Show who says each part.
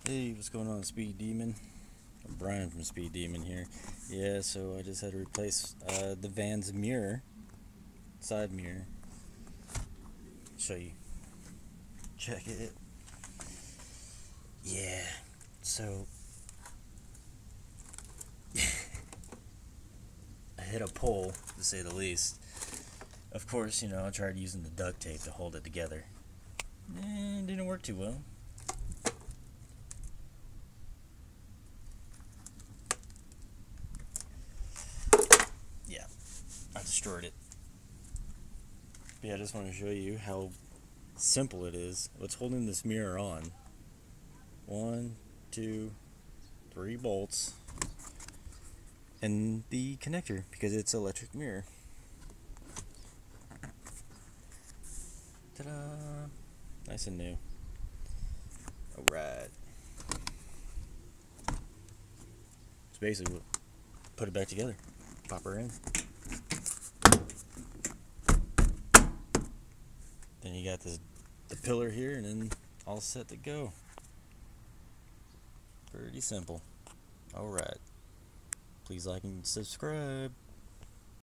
Speaker 1: Hey, what's going on, Speed Demon? I'm Brian from Speed Demon here. Yeah, so I just had to replace the van's mirror, side mirror. Show you. Check it. Yeah. So I hit a pole, to say the least. Of course, I tried using the duct tape to hold it together. It didn't work too well. Yeah, I destroyed it. But yeah, I just want to show you how simple it is. What's holding this mirror on? One, two, three bolts, and the connector because it's electric mirror. Ta-da! Nice and new. Alright. So basically, we'll put it back together. Pop her in. Then you got the pillar here, and then all set to go. Pretty simple. Alright. Please like and subscribe.